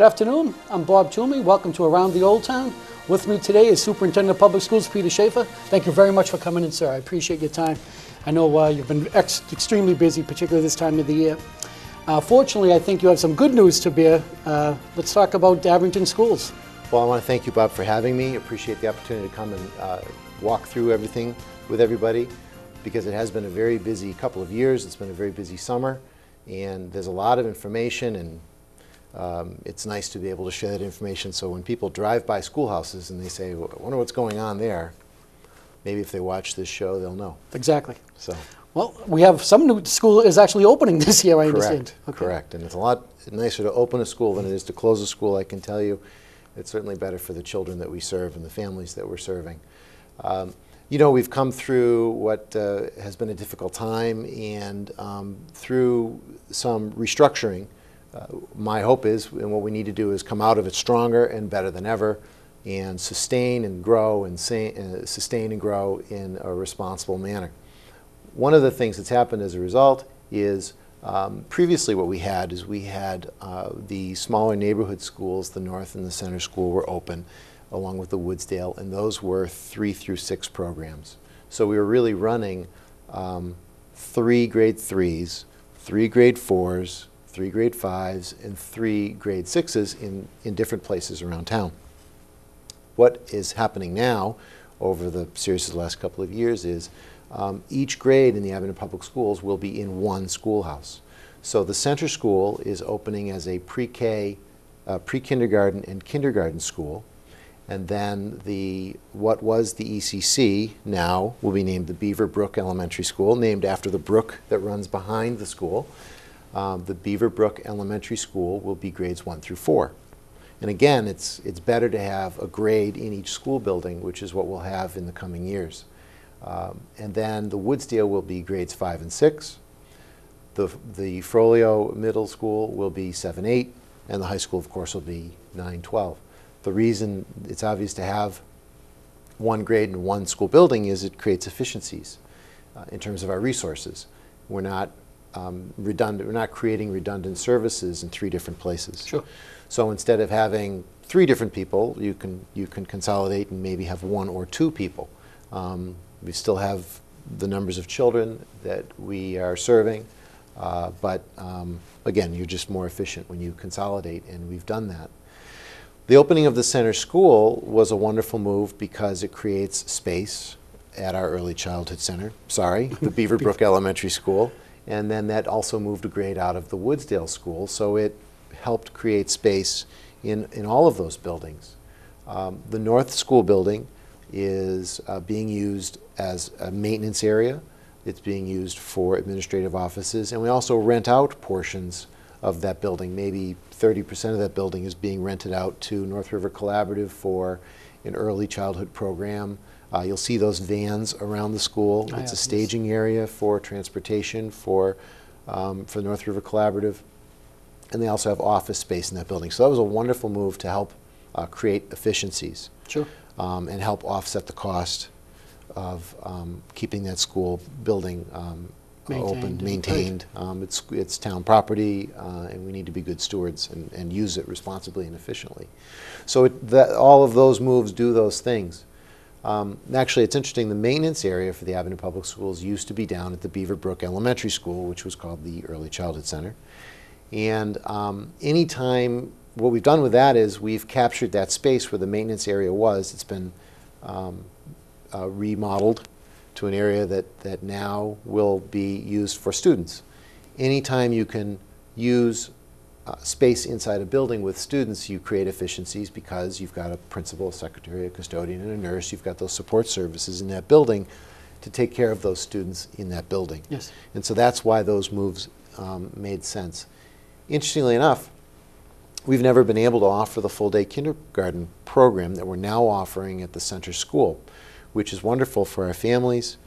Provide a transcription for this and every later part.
Good afternoon. I'm Bob Toomey. Welcome to Around the Old Town. With me today is Superintendent of Public Schools, Peter Schaefer. Thank you very much for coming in, sir. I appreciate your time. I know you've been extremely busy, particularly this time of the year. Fortunately, I think you have some good news to bear. Let's talk about Abington schools. Well, I want to thank you, Bob, for having me. Appreciate the opportunity to come and walk through everything with everybody, because it has been a very busy couple of years. It's been a very busy summer, and there's a lot of information, and it's nice to be able to share that information. So when people drive by schoolhouses and they say, well, I wonder what's going on there, maybe if they watch this show, they'll know. Exactly. So. Well, we have some new school is actually opening this year, I understand. Okay. Correct. And it's a lot nicer to open a school than it is to close a school, I can tell you. It's certainly better for the children that we serve and the families that we're serving. You know, we've come through what has been a difficult time, and through some restructuring. My hope is, and what we need to do, is come out of it stronger and better than ever, and sustain and grow and sustain and grow in a responsible manner. One of the things that's happened as a result is previously what we had is the smaller neighborhood schools, the North and the Center School, were open along with the Woodsdale, and those were 3 through 6 programs. So we were really running 3 grade 3s, 3 grade 4s, 3 grade 5s, and 3 grade 6s in different places around town. What is happening now over the series of the last couple of years is each grade in the Abington Public Schools will be in one schoolhouse. So the Center School is opening as a pre-K, pre-kindergarten and kindergarten school, and then what was the ECC now will be named the Beaver Brook Elementary School, named after the brook that runs behind the school. The Beaver Brook Elementary School will be grades 1 through 4. And again, it's better to have a grade in each school building, which is what we'll have in the coming years. And then the Woodsdale will be grades 5 and 6. The Frollo Middle School will be 7, 8, and the high school, of course, will be 9, 12. The reason it's obvious to have one grade in one school building is it creates efficiencies in terms of our resources. We're not redundant. We're not creating redundant services in 3 different places. Sure. So instead of having 3 different people, you can consolidate and maybe have 1 or 2 people. We still have the numbers of children that we are serving, but again, you're just more efficient when you consolidate, and we've done that. The opening of the Center School was a wonderful move because it creates space at our early childhood center, the Beaver Brook Elementary School, and then that also moved a grade out of the Woodsdale School, so it helped create space in all of those buildings. The North School building is being used as a maintenance area. It's being used for administrative offices, and we also rent out portions of that building. Maybe 30% of that building is being rented out to North River Collaborative for an early childhood program. You'll see those vans around the school. It's a staging area for transportation for North River Collaborative, and they also have office space in that building. So that was a wonderful move to help create efficiencies. Sure. And help offset the cost of keeping that school building maintained. It's town property, and we need to be good stewards and use it responsibly and efficiently. So all of those moves do those things. Actually, it's interesting, the maintenance area for the Abington Public Schools used to be down at the Beaver Brook Elementary School, which was called the Early Childhood Center. And anytime, what we've done with that is we've captured that space where the maintenance area was. It's been remodeled to an area that now will be used for students. Anytime you can use space inside a building with students, you create efficiencies because you've got a principal, a secretary, a custodian, and a nurse. You've got those support services in that building to take care of those students in that building. Yes. And so that's why those moves made sense. Interestingly enough, we've never been able to offer the full-day kindergarten program that we're now offering at the Center School, which is wonderful for our families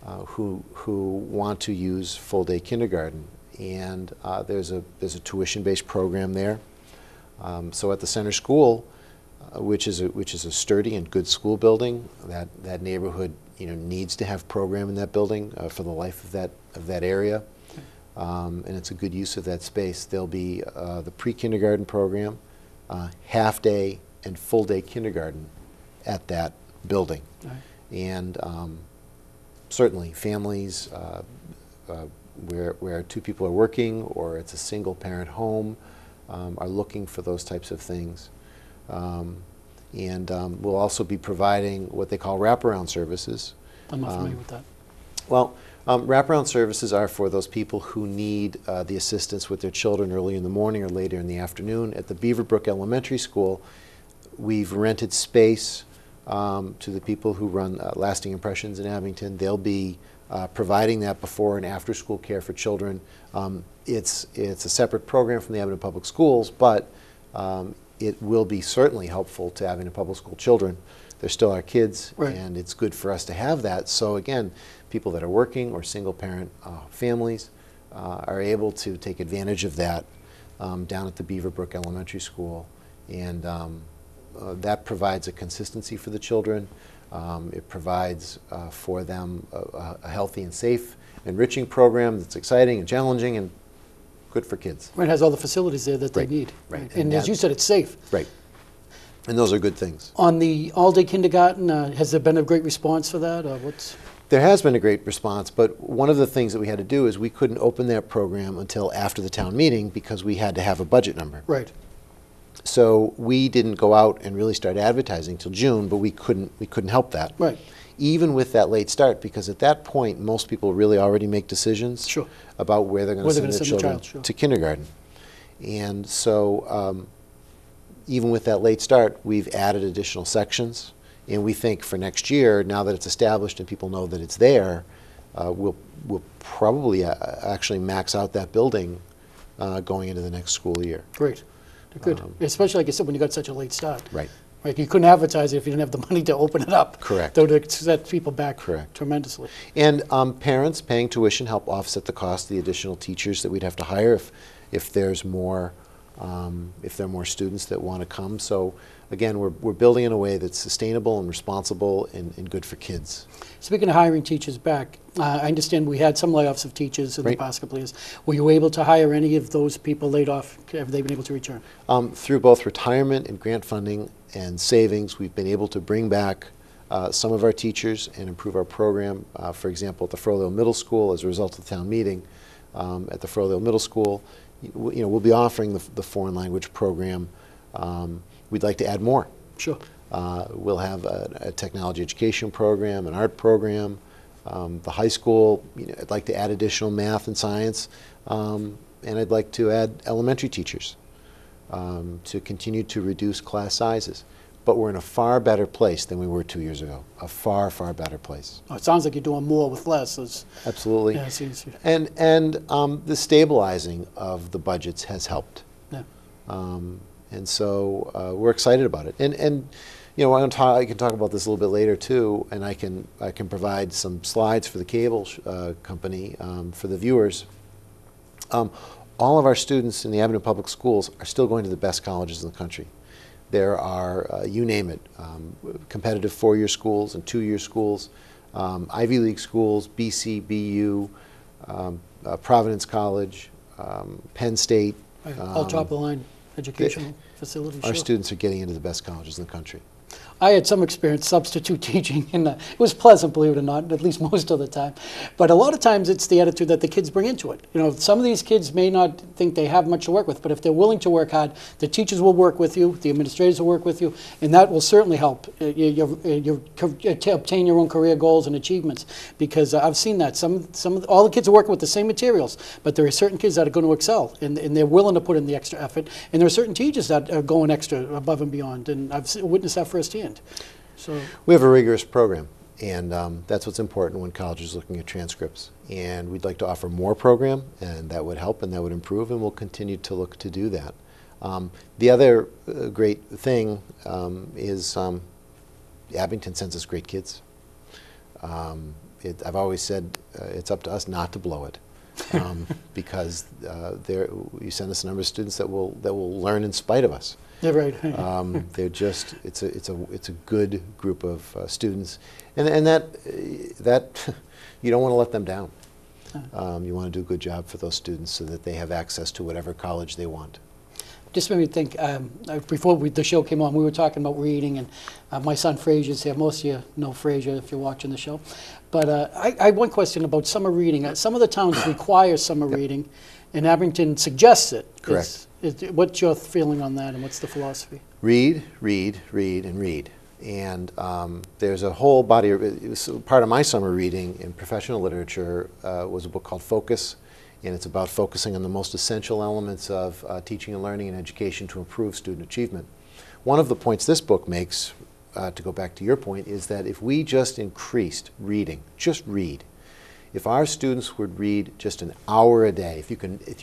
who want to use full-day kindergarten. And there's a tuition-based program there. So at the Center School, which is a sturdy and good school building, that neighborhood needs to have program in that building for the life of that area. And it's a good use of that space. There'll be the pre-kindergarten program, half-day and full-day kindergarten at that building. Right. And certainly families where two people are working or it's a single-parent home are looking for those types of things. And we'll also be providing what they call wraparound services. I'm not familiar with that. Well, wraparound services are for those people who need the assistance with their children early in the morning or later in the afternoon. At the Beaverbrook Elementary School, we've rented space to the people who run Lasting Impressions in Abington. They'll be providing that before and after school care for children. It's a separate program from the Abington Public Schools, but it will be certainly helpful to Abington Public School children. They're still our kids, right. And it's good for us to have that. So again, people that are working or single-parent families are able to take advantage of that down at the Beaverbrook Elementary School, and that provides a consistency for the children. It provides for them a healthy and safe, enriching program that's exciting and challenging and good for kids. Right, it has all the facilities there that Right. they need. Right. And as you said, it's safe. Right. And those are good things. On the all-day kindergarten, has there been a great response for that, or what's? There has been a great response, but one of the things that we had to do is we couldn't open that program until after the town meeting because we had to have a budget number. Right. So we didn't go out and really start advertising till June, but we couldn't help that. Right. Even with that late start, because at that point most people really already make decisions Sure. about where they're going to send their children child, sure. to kindergarten. And so even with that late start, we've added additional sections, and we think for next year, now that it's established and people know that it's there, we'll probably actually max out that building going into the next school year. Great. Good. Especially, like I said, when you got such a late start. Right. Right. You couldn't advertise it if you didn't have the money to open it up. Correct. Though to set people back Correct. tremendously. And parents paying tuition help offset the cost of the additional teachers that we'd have to hire if there's more if there are more students that want to come. So again, we're building in a way that's sustainable and responsible and good for kids. Speaking of hiring teachers back, I understand we had some layoffs of teachers in the Right. past couple of years. Were you able to hire any of those people laid off? Have they been able to return? Through both retirement and grant funding and savings, we've been able to bring back some of our teachers and improve our program. For example, at the Frohlich Middle School, as a result of the town meeting, at the Frohlich Middle School, we'll be offering the foreign language program. We'd like to add more. Sure. We'll have a technology education program, an art program. The high school, I'd like to add additional math and science, and I'd like to add elementary teachers to continue to reduce class sizes. But we're in a far better place than we were 2 years ago. A far, far better place. Oh, it sounds like you're doing more with less. Absolutely. Yeah, it's easier. And the stabilizing of the budgets has helped. Yeah. And so we're excited about it. And I can talk about this a little bit later too, and I can provide some slides for the cable company for the viewers. All of our students in the Abington Public Schools are still going to the best colleges in the country. There are, you name it, competitive 4-year schools and 2-year schools, Ivy League schools, BC, BU, Providence College, Penn State. All top-of-the-line educational facilities. Our sure. students are getting into the best colleges in the country. I had some experience substitute teaching, and it was pleasant, believe it or not, at least most of the time. But a lot of times it's the attitude that the kids bring into it. Some of these kids may not think they have much to work with, but if they're willing to work hard, the teachers will work with you, the administrators will work with you, and that will certainly help you obtain your own career goals and achievements. Because I've seen that. All the kids are working with the same materials, but there are certain kids that are going to excel, and they're willing to put in the extra effort. And there are certain teachers that are going extra above and beyond, and I've witnessed that firsthand. So we have a rigorous program, and that's what's important when college is looking at transcripts. And we'd like to offer more program, and that would help and that would improve, and we'll continue to look to do that. The other great thing is Abington sends us great kids. I've always said it's up to us not to blow it, because you send us a number of students that will learn in spite of us. yeah, right. They're just it's a good group of students, and that you don't want to let them down. You want to do a good job for those students so that they have access to whatever college they want. just made me think, before the show came on, we were talking about reading, and my son Frazier's here. Most of you know Frazier if you're watching the show. But I have one question about summer reading. Some of the towns require summer reading, and Abington suggests it. Correct. What's your feeling on that, and what's the philosophy? Read, read, read, and read. And there's a whole body of, part of my summer reading in professional literature was a book called Focus, and it's about focusing on the most essential elements of teaching and learning and education to improve student achievement. One of the points this book makes, to go back to your point, is that if we just increased reading, just read, if our students would read just an hour a day, if you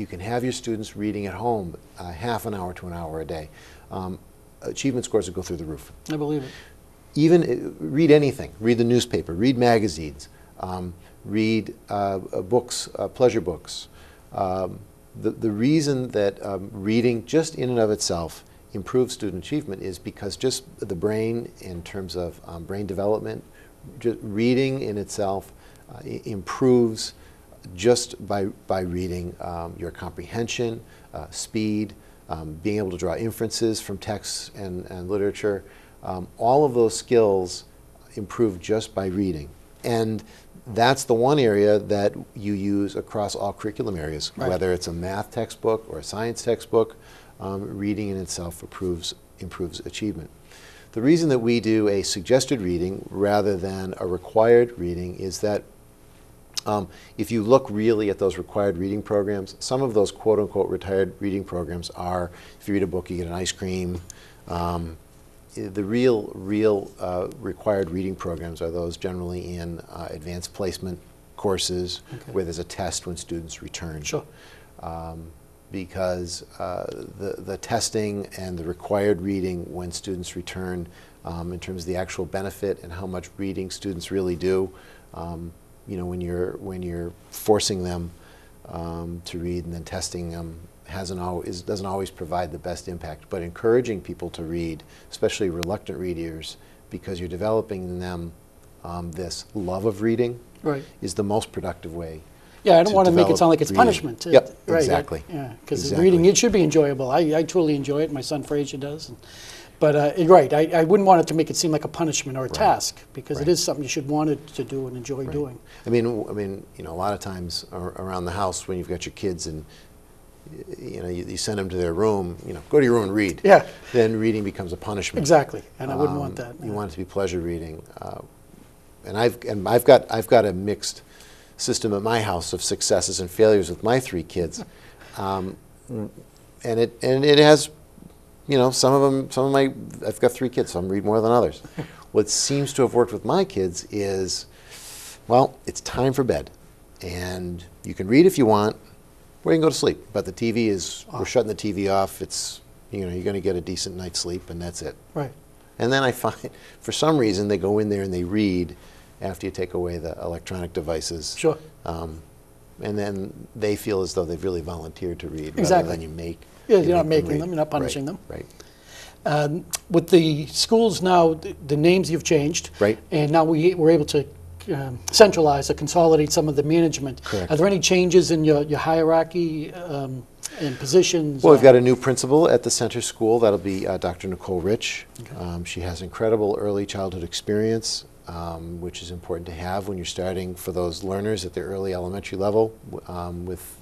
can have your students reading at home half an hour to an hour a day, achievement scores would go through the roof. I believe it. Even read anything. Read the newspaper. Read magazines. Read books, pleasure books. The reason that reading just in and of itself improves student achievement is because just the brain, in terms of brain development, just reading in itself improves just by reading your comprehension, speed, being able to draw inferences from texts and literature. All of those skills improve just by reading. And that's the one area that you use across all curriculum areas, right. Whether it's a math textbook or a science textbook, reading in itself improves achievement. The reason that we do a suggested reading rather than a required reading is that if you look really at those required reading programs, some of those quote-unquote retired reading programs are, if you read a book, you get an ice cream. The real required reading programs are those generally in advanced placement courses, okay, where there's a test when students return. Sure. Because the testing and the required reading when students return, in terms of the actual benefit and how much reading students really do, you know, when you're forcing them to read and then testing them doesn't always provide the best impact. But encouraging people to read, especially reluctant readers, because you're developing in them this love of reading, right, is the most productive way. Yeah, I don't want to make it sound like it's reading. Punishment. Yep, right, exactly. Yeah, because exactly. Reading, it should be enjoyable. I truly enjoy it. My son Frazier does. But right, I wouldn't want it to make it seem like a punishment or a task, because it is something you should want it to do and enjoy doing. I mean, you know, a lot of times around the house when you've got your kids and you know you send them to their room, you know, go to your room and read. Yeah. Then reading becomes a punishment. Exactly, and I wouldn't want that. You want it to be pleasure reading, and I've got a mixed system at my house of successes and failures with my 3 kids, and it has. You know, I've got 3 kids, some read more than others. What seems to have worked with my kids is, well, it's time for bed. And you can read if you want, or you can go to sleep. But the TV is, we're shutting the TV off. It's, you know, you're going to get a decent night's sleep, and that's it. Right. And then I find, for some reason, they go in there and they read after you take away the electronic devices. Sure. And then they feel as though they've really volunteered to read, exactly, rather than you make. Yeah, you're not making them, you're not punishing them. Right. With the schools now, the names you've changed. Right. And now we're able to centralize or consolidate some of the management. Correct. Are there any changes in your hierarchy and positions? Well, we've got a new principal at the center school. That'll be Dr. Nicole Rich. Okay. She has incredible early childhood experience, which is important to have when you're starting for those learners at the early elementary level, with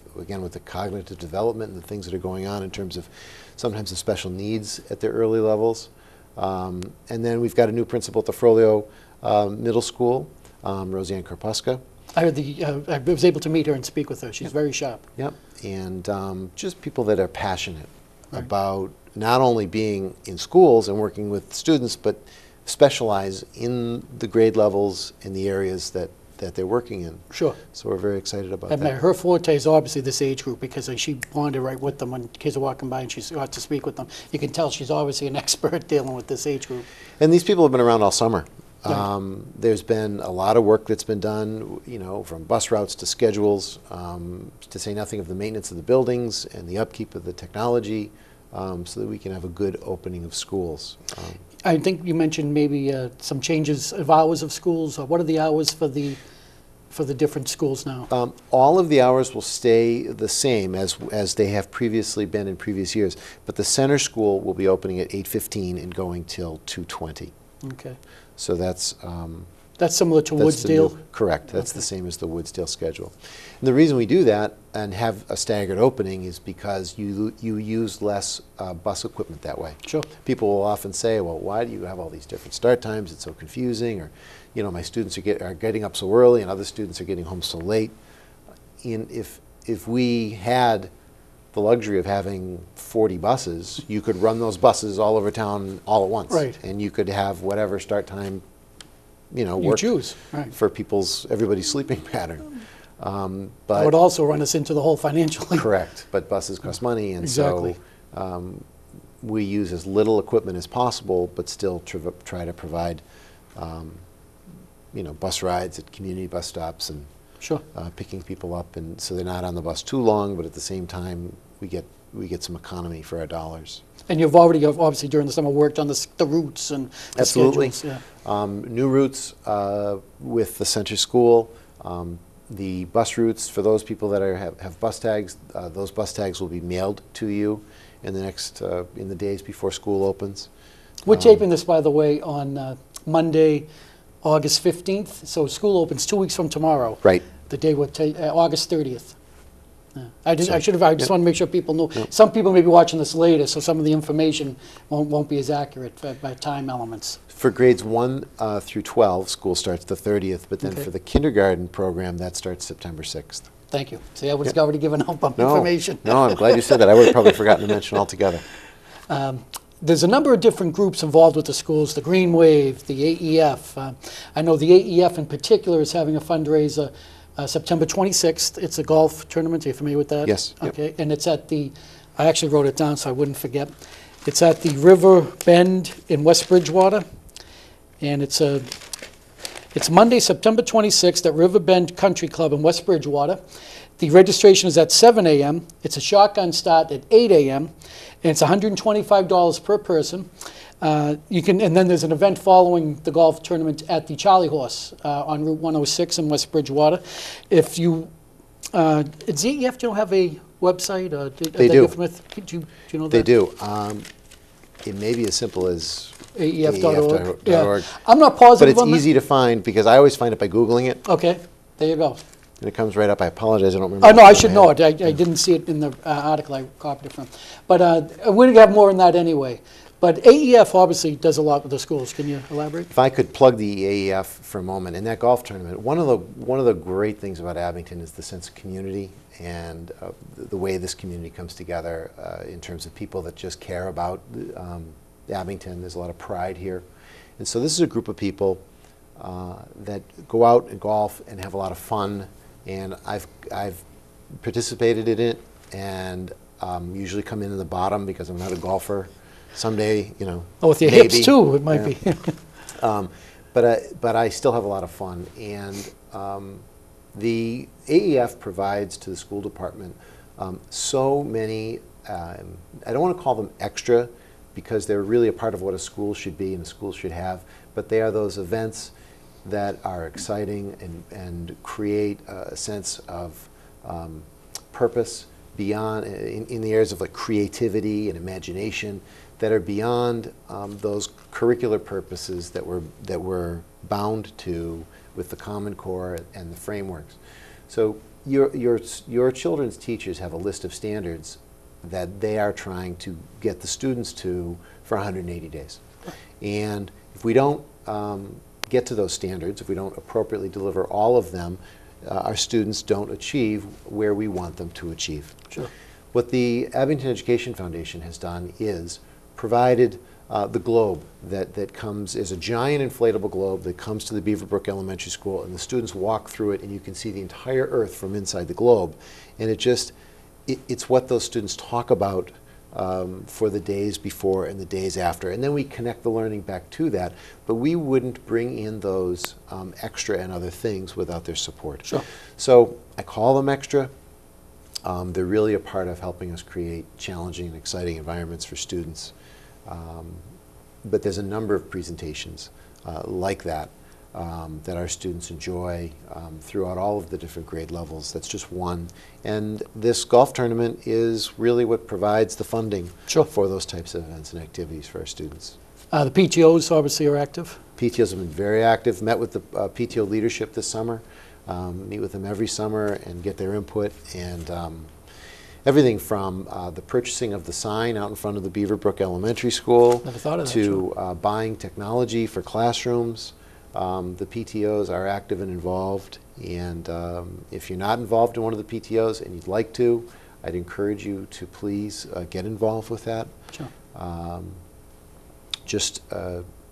the cognitive development and the things that are going on in terms of sometimes the special needs at the early levels. And then we've got a new principal at the Frollo Middle School, Roseanne Karpuska. I was able to meet her and speak with her. She's very sharp. Yep, and just people that are passionate about not only being in schools and working with students, but specialize in the grade levels in the areas that they're working in. Sure. So we're very excited about that. Her forte is obviously this age group, because she wandered right with them when kids are walking by and she got to speak with them. You can tell she's obviously an expert dealing with this age group. And these people have been around all summer. Right. There's been a lot of work that's been done, you know, from bus routes to schedules, to say nothing of the maintenance of the buildings and the upkeep of the technology, so that we can have a good opening of schools. I think you mentioned maybe some changes of hours of schools. What are the hours for the for the different schools now? All of the hours will stay the same as they have previously been in previous years, but the center school will be opening at 8:15 and going till 2:20. Okay. So that's similar to that's Woodsdale? Correct. That's Okay. the same as the Woodsdale schedule. And the reason we do that and have a staggered opening is because you use less bus equipment that way. Sure. People will often say, well, why do you have all these different start times? It's so confusing. Or, you know, my students are getting up so early and other students are getting home so late. If we had the luxury of having 40 buses, you could run those buses all over town all at once. Right. And you could have whatever start time, you know, You work choose, right. for everybody's sleeping pattern. That But would also run us into the whole financial. correct, but buses cost money, and Exactly. so we use as little equipment as possible, but still try to provide, you know, bus rides at community bus stops and Sure. picking people up, and so they're not on the bus too long, but at the same time we get some economy for our dollars. And you've obviously during the summer worked on the routes and the Absolutely. schedules. Yeah. New routes with the center school. The bus routes for those people that have bus tags, those bus tags will be mailed to you in the days before school opens. We're taping this, by the way, on Monday, August 15th. So school opens 2 weeks from tomorrow. Right. The day August 30th. Yeah. I just So, want to make sure people know. Yep. Some people may be watching this later, so some of the information won't be as accurate by time elements. For grades 1 through 12, school starts the 30th, but then Okay. for the kindergarten program, that starts September 6th. Thank you. See, I was already given up on information. No, I'm glad you said that. I would have probably forgotten to mention altogether. There's a number of different groups involved with the schools, the Green Wave, the AEF. I know the AEF in particular is having a fundraiser September 26th. It's a golf tournament. Are you familiar with that? Yes. Yep. Okay. And it's at I actually wrote it down so I wouldn't forget. It's at the River Bend in West Bridgewater. And it's Monday, September 26th at River Bend Country Club in West Bridgewater. The registration is at 7 a.m. It's a shotgun start at 8 a.m. And it's $125 per person. And then there's an event following the golf tournament at the Charlie Horse on Route 106 in West Bridgewater. If you, ZEF don't have a website? They do. Do you know that? They do. It may be as simple as AEF.org. AEF.org. I'm not But positive it's on that. easy to find because I always find it by Googling it, Okay, there you go. and it comes right up. I apologize, I don't remember. Oh, no, off I the top should of know my it. head. I didn't see it in the article I copied it from. But we're going to have more on that anyway. But AEF obviously does a lot with the schools. Can you elaborate? If I could plug the AEF for a moment, in that golf tournament, one of the great things about Abington is the sense of community and the way this community comes together in terms of people that just care about Abington. There's a lot of pride here. And so this is a group of people that go out and golf and have a lot of fun. And I've participated in it and usually come in the bottom because I'm not a golfer. Someday, you know. Oh, with your maybe. hips too, it might Yeah. be. But I still have a lot of fun, and the AEF provides to the school department so many. I don't want to call them extra, because they're really a part of what a school should be and a school should have. But they are those events that are exciting and create a sense of purpose beyond in the areas of like creativity and imagination that are beyond those curricular purposes that we're bound to with the Common Core and the frameworks. So your children's teachers have a list of standards that they are trying to get the students to for 180 days. And if we don't get to those standards, if we don't appropriately deliver all of them, our students don't achieve where we want them to achieve. Sure. What the Abington Education Foundation has done is provided the globe that comes as a giant inflatable globe that comes to the Beaverbrook Elementary School, and the students walk through it and you can see the entire earth from inside the globe. And it's what those students talk about for the days before and the days after. And then we connect the learning back to that, but we wouldn't bring in those extra and other things without their support. Sure. So I call them extra. They're really a part of helping us create challenging and exciting environments for students. But there's a number of presentations like that that our students enjoy throughout all of the different grade levels. That's just one. And this golf tournament is really what provides the funding Sure. for those types of events and activities for our students. The PTOs obviously are active. PTOs have been very active. Met with the PTO leadership this summer. Meet with them every summer and get their input. And everything from the purchasing of the sign out in front of the Beaverbrook Elementary School Never thought of that, to buying technology for classrooms. The PTOs are active and involved. And if you're not involved in one of the PTOs and you'd like to, I'd encourage you to please get involved with that. Sure.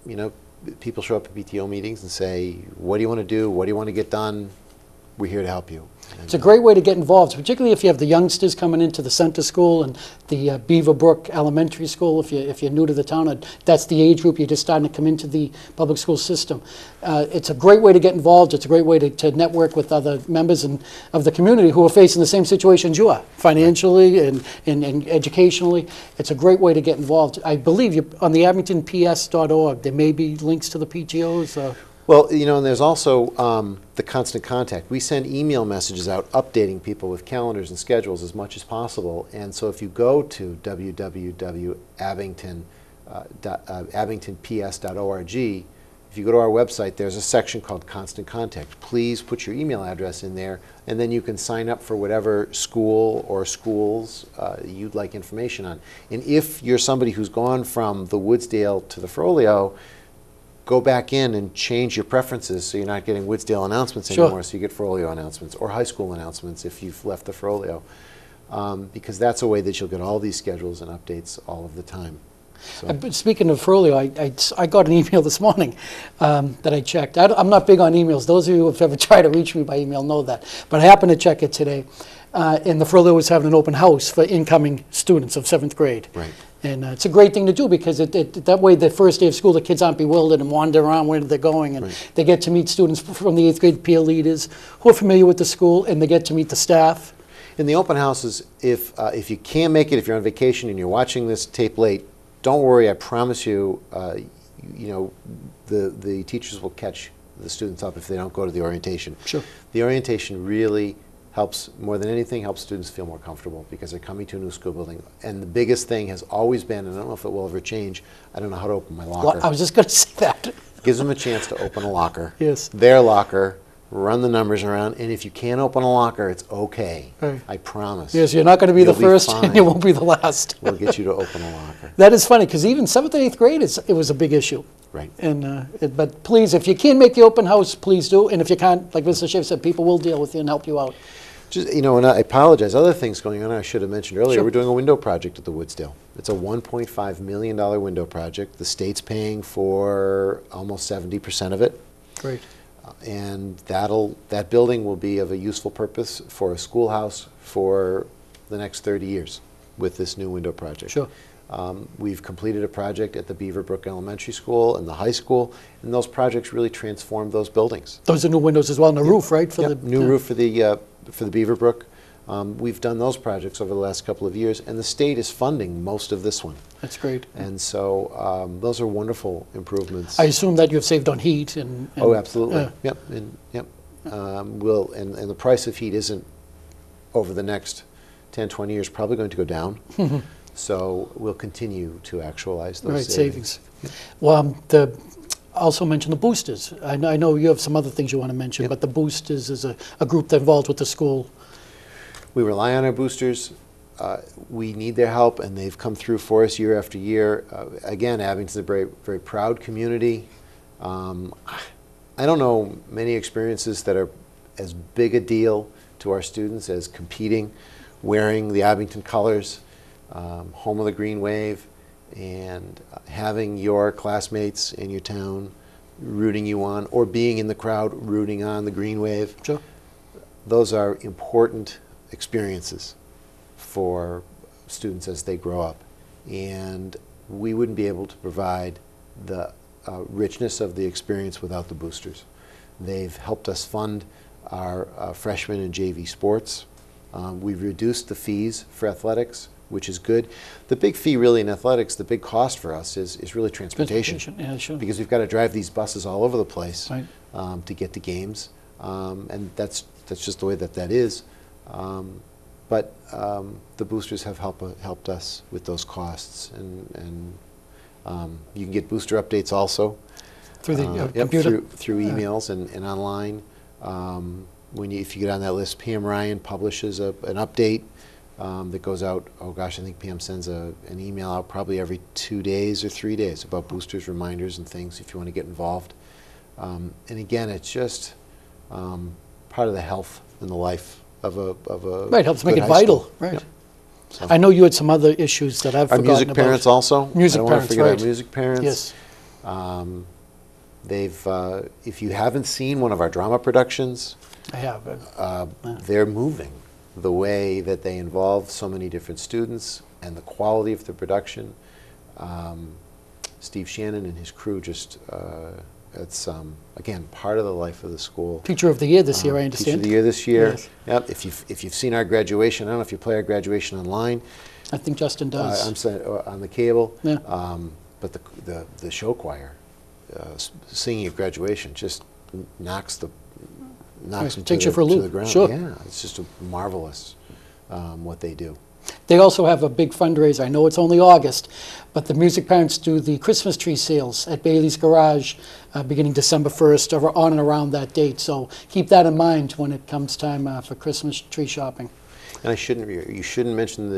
You know, people show up at PTO meetings and say, what do you want to do? What do you want to get done? We're here to help you. It's a great way to get involved, particularly if you have the youngsters coming into the center school and the Beaverbrook Elementary School. If you're new to the town, that's the age group. You're just starting to come into the public school system. It's a great way to get involved. It's a great way to network with other members of the community who are facing the same situations you are, financially and educationally. It's a great way to get involved. I believe on the abingtonps.org, there may be links to the PTOs. Well, you know, and there's also the constant contact. We send email messages out updating people with calendars and schedules as much as possible. And so if you go to www.abingtonps.org, if you go to our website, there's a section called Constant Contact. Please put your email address in there, and then you can sign up for whatever school or schools you'd like information on. And if you're somebody who's gone from the Woodsdale to the Frollo, go back in and change your preferences so you're not getting Woodsdale announcements anymore, so you get Frollo announcements or high school announcements if you've left the Frollo, because that's a way that you'll get all these schedules and updates all of the time. So. Speaking of Frollo, I got an email this morning that I checked. I'm not big on emails. Those of you who have ever tried to reach me by email know that. But I happened to check it today. And the Frollo was having an open house for incoming students of 7th grade. Right. And it's a great thing to do because that way the first day of school the kids aren't bewildered and wander around where they're going, and they get to meet students from the 8th grade peer leaders who are familiar with the school, and they get to meet the staff. In the open houses, if you can't make it, if you're on vacation and you're watching this tape late, don't worry, I promise you, you know, the teachers will catch the students up if they don't go to the orientation. Sure. The orientation really helps, more than anything, helps students feel more comfortable because they're coming to a new school building. And the biggest thing has always been, and I don't know if it will ever change, I don't know how to open my locker. I was just going to say that. Gives them a chance to open a locker. Yes. Their locker, run the numbers around, and if you can't open a locker, it's okay. Right. I promise. Yes, you're not going to be the first, fine. and you won't be the last. We'll get you to open a locker. That is funny because even 7th and 8th grade, it was a big issue. Right. And but please, if you can make the open house, please do. And if you can't, like Mr. Schiff said, people will deal with you and help you out. Just, you know, and I apologize, other things going on I should have mentioned earlier. Sure. We're doing a window project at the Woodsdale. It's a $1.5 million window project. The state's paying for almost 70% of it. Great. And that building will be of a useful purpose for a schoolhouse for the next 30 years with this new window project. Sure. We've completed a project at the Beaverbrook Elementary School and the high school, and those projects really transformed those buildings. Those are new windows as well, and the roof, right? For new roof for the Beaverbrook. We've done those projects over the last couple of years, and the state is funding most of this one. That's great. And so those are wonderful improvements. I assume that you've saved on heat and oh, absolutely. Yep. And the price of heat isn't over the next 10, 20 years probably going to go down. So we'll continue to actualize those savings. Yep. Well, also mention the boosters. I know you have some other things you want to mention, but the boosters is a group that's involved with the school. We rely on our boosters. We need their help, and they've come through for us year after year. Again, Abington's a very, very proud community. I don't know many experiences that are as big a deal to our students as competing, wearing the Abington colors, home of the Green Wave, and having your classmates in your town rooting you on, or being in the crowd rooting on the Green Wave. Sure. Those are important experiences for students as they grow up. And we wouldn't be able to provide the richness of the experience without the boosters. They've helped us fund our freshman and JV sports. We've reduced the fees for athletics which is good. The big fee really in athletics, the big cost for us is really transportation. Yeah, sure. Because we've got to drive these buses all over the place, Right. to get to games, and that's just the way that is. But the boosters have helped us with those costs, and you can get booster updates also Through the yep, computer? through emails and online. If you get on that list, Pam Ryan publishes an update that goes out. Oh gosh, I think Pam sends an email out probably every 2 days or 3 days about boosters, reminders, and things if you want to get involved. And again, it's just part of the health and the life of a Right, helps make good it high vital. school. Right. Yep. So. I know you had some other issues that I've Our forgotten music about. parents also. Music I don't parents, want to forget right. our music parents. Yes. They've, if you haven't seen one of our drama productions, I have. they're moving. The way that they involve so many different students and the quality of the production. Steve Shannon and his crew just, it's, again, part of the life of the school. Teacher of the Year this year, I Teacher understand. of the Year this year. Yes. Yep. If you've seen our graduation, I don't know if you play our graduation online. I think Justin does. I'm saying on the cable. Yeah. But the show choir singing at graduation just knocks them Takes you for a to loop. the ground. Sure. Yeah, it's just marvelous what they do. They also have a big fundraiser. I know it's only August, but the music parents do the Christmas tree sales at Bailey's Garage beginning December 1st or on and around that date. So keep that in mind when it comes time for Christmas tree shopping. And you shouldn't mention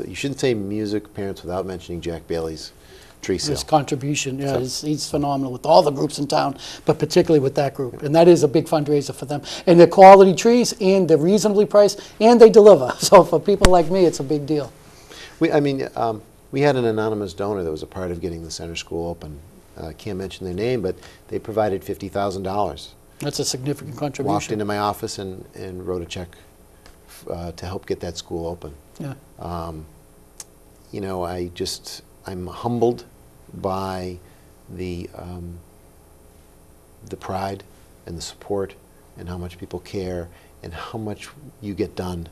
you shouldn't say music parents without mentioning Jack Bailey's tree sale. His contribution, yeah, he's phenomenal with all the groups in town, but particularly with that group. And that is a big fundraiser for them. And they're quality trees, and they're reasonably priced, and they deliver. So for people like me, it's a big deal. We had an anonymous donor that was a part of getting the center school open. Can't mention their name, but they provided $50,000. That's a significant contribution. Walked into my office and wrote a check to help get that school open. Yeah. You know, I'm humbled by the pride and the support and how much people care and how much you get done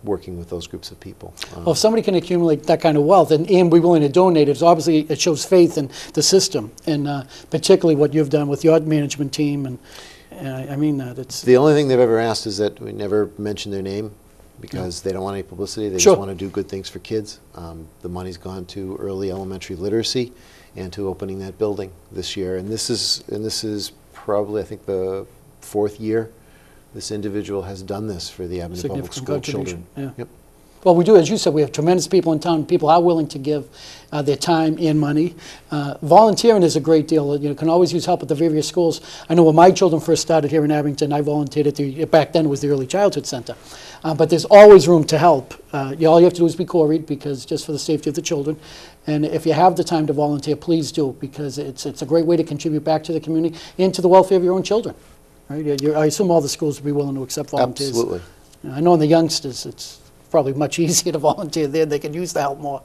working with those groups of people. Well, if somebody can accumulate that kind of wealth and be willing to donate it, obviously it shows faith in the system, and particularly what you've done with your management team. And I mean that. It's the only thing they've ever asked is that we never mention their name, because they don't want any publicity. They Sure. just want to do good things for kids. The money's gone to early elementary literacy and to opening that building this year. And this is probably, I think, the 4th year this individual has done this for the Abington Public School children. Yeah. Yep. Well, we do, as you said, we have tremendous people in town. People are willing to give their time and money. Volunteering is a great deal. You can always use help at the various schools. I know when my children first started here in Abington, I volunteered at back then it was the Early Childhood Center. But there's always room to help. All you have to do is be quarried, because just for the safety of the children. And if you have the time to volunteer, please do, because it's a great way to contribute back to the community and to the welfare of your own children. Right? I assume all the schools would be willing to accept volunteers. Absolutely. I know in the youngsters, it's probably much easier to volunteer there. They could use the help more.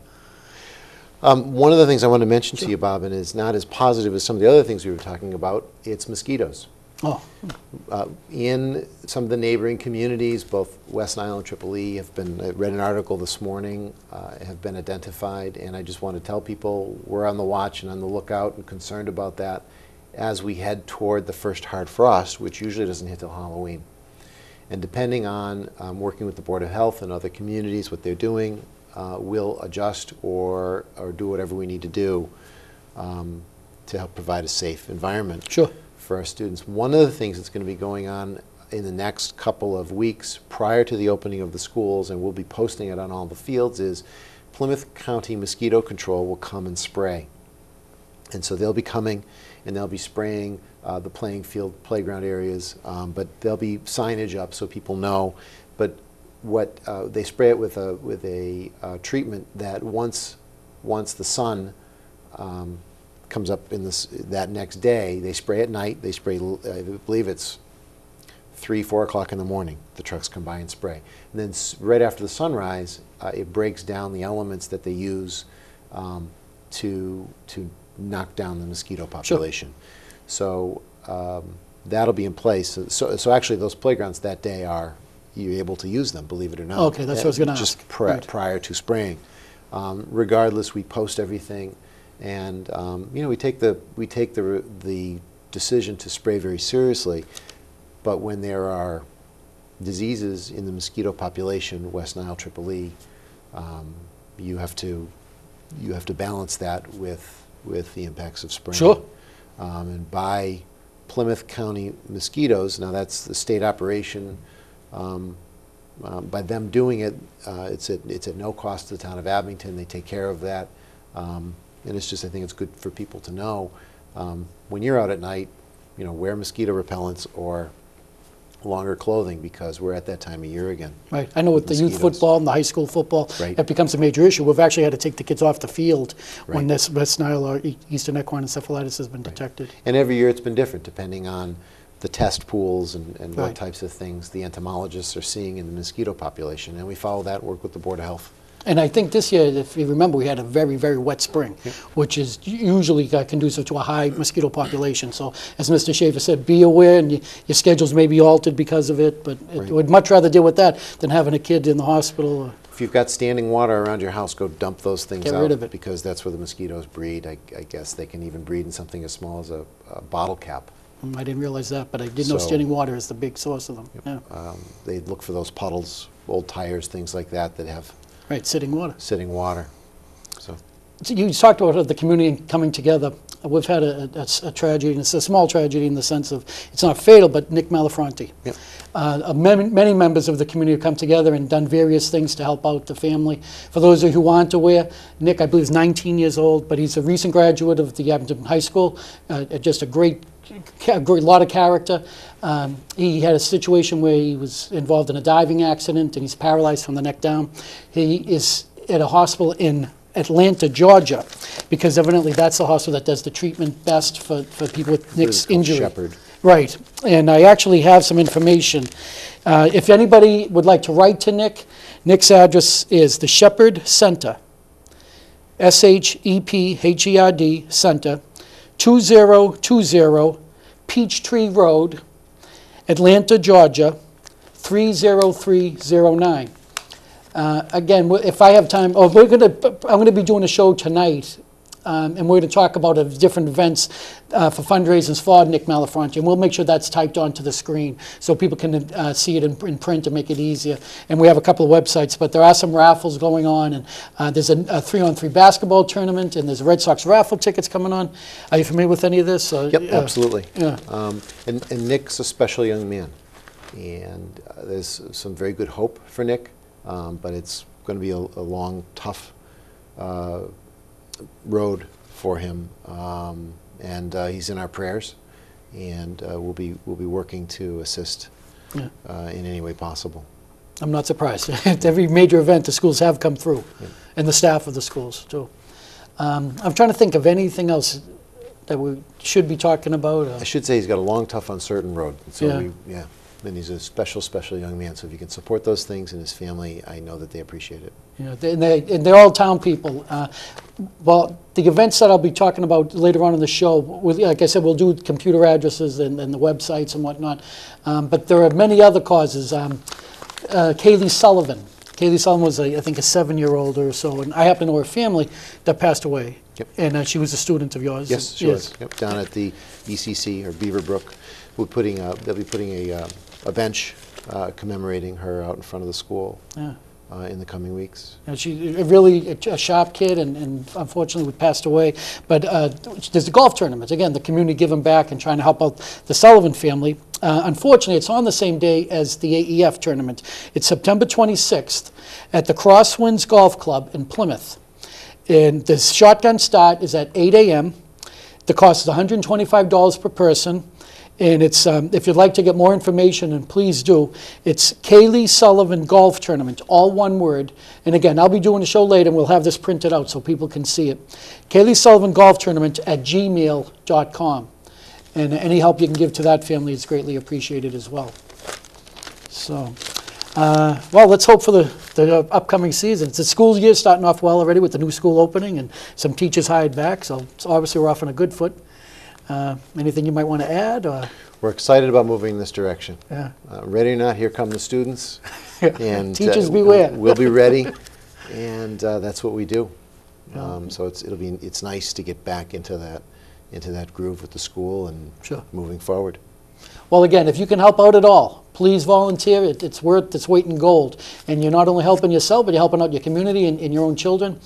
One of the things I want to mention to you, Bob, and is not as positive as some of the other things we were talking about, it's mosquitoes. Oh, In some of the neighboring communities, both West Nile and Triple E I read an article this morning, have been identified, and I just want to tell people we're on the watch and on the lookout and concerned about that as we head toward the first hard frost, which usually doesn't hit till Halloween. And depending on working with the Board of Health and other communities, what they're doing, we'll adjust or do whatever we need to do to help provide a safe environment for our students. One of the things that's going to be going on in the next couple of weeks prior to the opening of the schools, and we'll be posting it on all the fields, is Plymouth County Mosquito Control will come and spray. And so they'll be coming and they'll be spraying the playing field, playground areas, but there'll be signage up so people know. But what they spray it with a treatment that once the sun comes up in that next day, they spray at night. They spray, I believe it's 3, 4 o'clock in the morning. The trucks come by and spray. And then right after the sunrise, it breaks down the elements that they use to knock down the mosquito population. So that'll be in place. So actually those playgrounds that day are you're able to use them, believe it or not. Okay, that's what I was gonna just ask. prior to spraying. Regardless, we post everything, and we take the decision to spray very seriously. But when there are diseases in the mosquito population, West Nile, Triple E, you have to balance that with the impacts of spraying. Sure. And by Plymouth County mosquitoes, now that's the state operation. By them doing it, it's at no cost to the town of Abington. They take care of that, and it's just, I think it's good for people to know when you're out at night, wear mosquito repellents or longer clothing, because we're at that time of year again. Right. I know with the youth football and the high school football, right, it becomes a major issue. We've actually had to take the kids off the field when right, this West Nile or Eastern equine encephalitis has been right, detected. And every year it's been different depending on the test pools and what right, types of things the entomologists are seeing in the mosquito population. And we follow that and work with the Board of Health. And I think this year, if you remember, we had a very, very wet spring, yep, which is usually conducive to a high mosquito population. So as Mr. Schaefer said, be aware, and your schedules may be altered because of it, but right, would much rather deal with that than having a kid in the hospital. If you've got standing water around your house, go dump those things out. Get rid of it. Because that's where the mosquitoes breed. I guess they can even breed in something as small as a bottle cap. I didn't realize that, but I did know standing water is the big source of them. Yep. Yeah. They look for those puddles, old tires, things like that have Right, sitting water. sitting water. So You talked about the community coming together. We've had a tragedy, and it's a small tragedy in the sense of it's not fatal, but Nick Malafronte. yep, Many members of the community have come together and done various things to help out the family. For those of you who aren't aware, Nick, I believe, is 19 years old, but he's a recent graduate of the Abington High School. Just a great lot of character. He had a situation where he was involved in a diving accident, and he's paralyzed from the neck down. He is at a hospital in Atlanta, Georgia, because evidently that's the hospital that does the treatment best for people with Nick's injury. Shepherd. Right, and I actually have some information. If anybody would like to write to Nick, Nick's address is the Shepherd Center, SHEPHERD Center, 2020 Peachtree Road, Atlanta, Georgia, 30309. Again, if I have time, I'm going to be doing a show tonight, and we're going to talk about different events for fundraisers for Nick Malafronte, and we'll make sure that's typed onto the screen so people can see it in print and make it easier. And we have a couple of websites, but there are some raffles going on, and there's a 3-on-3 basketball tournament, and there's Red Sox raffle tickets coming on. Are you familiar with any of this? Yep, absolutely. Yeah. And Nick's a special young man, and there's some very good hope for Nick, but it's going to be a long, tough road for him, and he's in our prayers, and we'll be working to assist in any way possible. I'm not surprised. At every major event, the schools have come through, Yeah. and the staff of the schools too. I'm trying to think of anything else that we should be talking about. I should say he's got a long, tough, uncertain road. So Yeah. And he's a special, special young man. So if you can support those things and his family, I know that they appreciate it. Yeah, and they're all town people. Well, the events that I'll be talking about later on in the show, like I said, we'll do computer addresses and the websites and whatnot. But there are many other causes. Kaylee Sullivan. Kaylee Sullivan was, I think, a 7-year-old or so, and I happen to know her family that passed away. Yep. And she was a student of yours. Yes, she was. Yep, down at the ECC or Beaverbrook, they'll be putting a bench commemorating her out in front of the school. Yeah. In the coming weeks. And she really a sharp kid, and unfortunately passed away. But there's a golf tournament. Again, the community giving back and trying to help out the Sullivan family. Unfortunately, it's on the same day as the AEF tournament. It's September 26th at the Crosswinds Golf Club in Plymouth. And the shotgun start is at 8 a.m. The cost is $125 per person. And it's if you'd like to get more information, and please do, it's Kaylee Sullivan Golf Tournament, all one word. And again, I'll be doing a show later, and we'll have this printed out so people can see it. Kaylee Sullivan Golf Tournament at gmail.com. And any help you can give to that family is greatly appreciated as well. So, well, let's hope for the upcoming season. It's the school year starting off well already with the new school opening and some teachers hired back. So obviously we're off on a good foot. Anything you might want to add? Or? We're excited about moving in this direction. Yeah. Ready or not, here come the students. And Teachers beware. We'll be ready, and that's what we do. So it's nice to get back into that groove with the school and Sure. moving forward. Well, again, if you can help out at all, please volunteer. It's worth its weight in gold. And you're not only helping yourself, but you're helping out your community and your own children.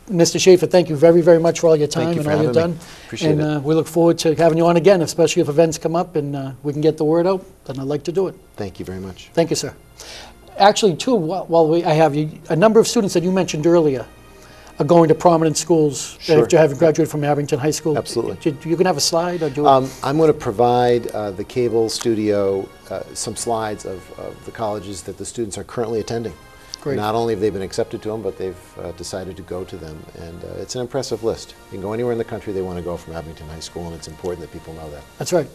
Mr. Schaefer, thank you very, very much for all your time and all you've done. Appreciate it. And we look forward to having you on again, especially if events come up and we can get the word out, then I'd like to do it. Thank you very much. Thank you, sir. Actually, too, while I have you, a number of students that you mentioned earlier are going to prominent schools Sure. after having graduated from Abington High School. Absolutely. You can have a slide or do it. I'm going to provide the cable studio some slides of the colleges that the students are currently attending. Great. Not only have they been accepted to them, but they've decided to go to them. And it's an impressive list. You can go anywhere in the country they want to go from Abington High School, and it's important that people know that. That's right.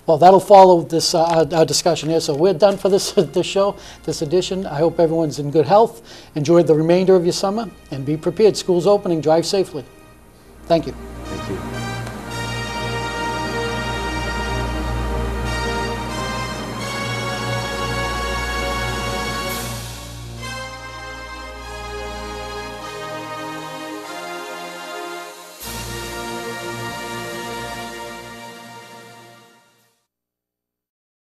Well, that'll follow this our discussion here. So we're done for this show, this edition. I hope everyone's in good health. Enjoy the remainder of your summer, and be prepared. School's opening. Drive safely. Thank you.